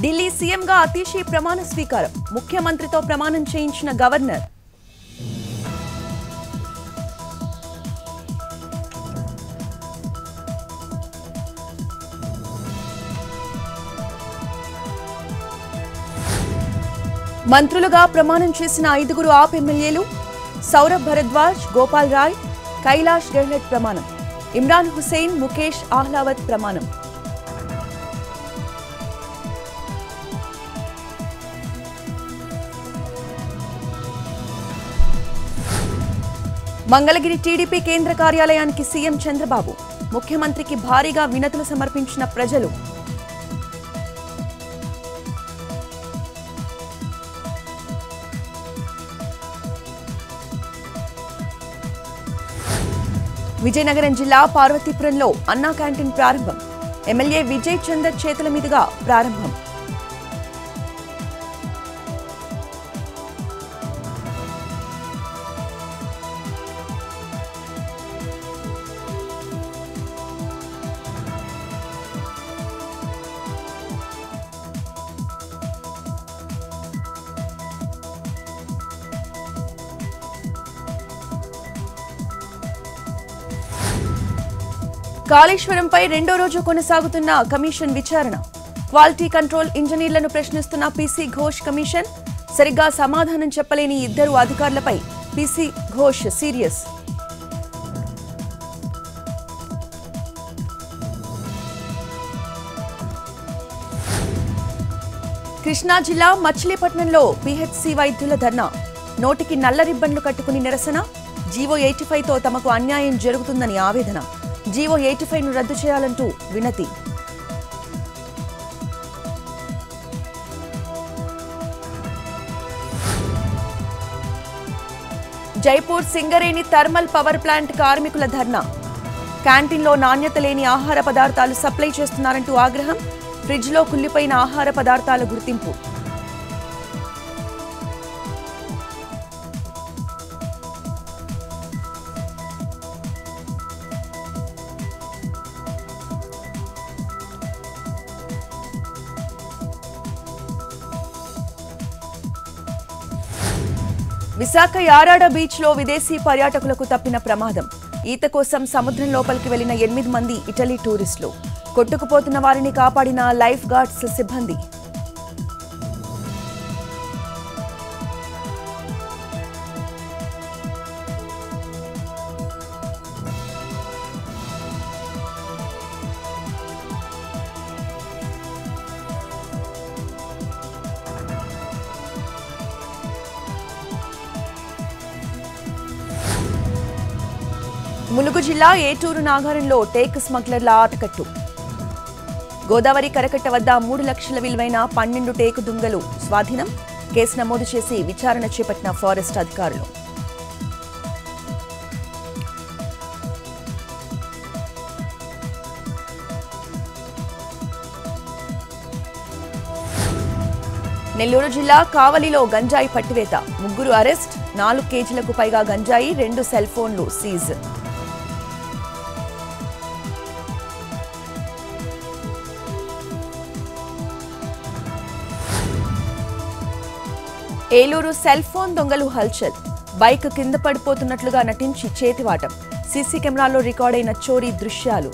ఢిల్లీ సీఎంగా అతీషీ ప్రమాణ స్వీకారం. ముఖ్యమంత్రితో ప్రమాణం చేయించిన గవర్నర్. మంత్రులుగా ప్రమాణం చేసిన 5గురు ఆప్ ఎమ్మెల్యేలు సౌరభ్ భరద్వాజ్, గోపాల్ రాయ్, కైలాష్ గెహ్లట్ ప్రమాణం. ఇమ్రాన్ హుసేన్, ముఖేష్ ఆహ్లావత్ ప్రమాణం. మంగళగిరి టీడీపీ కేంద్ర కార్యాలయానికి సీఎం చంద్రబాబు. ముఖ్యమంత్రికి భారీగా వినతులు సమర్పించిన ప్రజలు. విజయనగరం జిల్లా పార్వతీపురంలో అన్నా క్యాంటీన్ ప్రారంభం. ఎమ్మెల్యే విజయ్ చందర్ చేతుల మీదుగా ప్రారంభం. కాళేశ్వరంపై రెండో రోజు కొనసాగుతున్న కమిషన్ విచారణ. క్వాలిటీ కంట్రోల్ ఇంజనీర్లను ప్రశ్నిస్తున్న పీసీ ఘోష్ కమిషన్. సరిగ్గా సమాధానం చెప్పలేని 2 అధికారులపై పీసీ ఘోష్ సీరియస్. కృష్ణా జిల్లా మచిలీపట్నంలో పీహెచ్సీ వైద్యుల ధర్నా. నోటికి నల్ల రిబ్బన్లు కట్టుకుని నిరసన. జీవో 85తో తమకు అన్యాయం జరుగుతుందని ఆవేదన. జీవో 85ను రద్దు చేయాలంటూ వినతి. Jaipur Singareni thermal power plant కార్మికుల ధర్నా. క్యాంటీన్లో నాణ్యత లేని ఆహార పదార్థాలు సప్లై చేస్తున్నారంటూ ఆగ్రహం. ఫ్రిడ్జ్లో కుళ్లిపోయిన ఆహార పదార్థాల గుర్తింపు. విశాఖ యారాడ బీచ్ లో విదేశీ పర్యాటకులకు తప్పిన ప్రమాదం. ఈత కోసం సముద్రం లోపలికి వెళ్లిన 8 మంది ఇటలీ టూరిస్టులు. కొట్టుకుపోతున్న వారిని కాపాడిన లైఫ్ గార్డ్స్ సిబ్బంది. ములుగు జిల్లా ఏటూరు నాగారంలో టేక్ స్మగ్లర్ల ఆటకట్టు. గోదావరి కరకట్ట వద్ద 3 లక్షల విలువైన 12 టేకు దుంగలు స్వాధీనం. కేసు నమోదు చేసి విచారణ చేపట్టిన ఫారెస్ట్ అధికారులు. నెల్లూరు జిల్లా కావలిలో గంజాయి పట్టివేత. 3 అరెస్ట్. 4 కేజీలకు పైగా గంజాయి, 2 సెల్ ఫోన్లు సీజ్. ఏలూరు సెల్ ఫోన్ దొంగలు హల్చల్. బైక్ కింద పడిపోతున్నట్లుగా నటించి చేతివాటం. సీసీ కెమెరాలో రికార్డైన చోరీ దృశ్యాలు.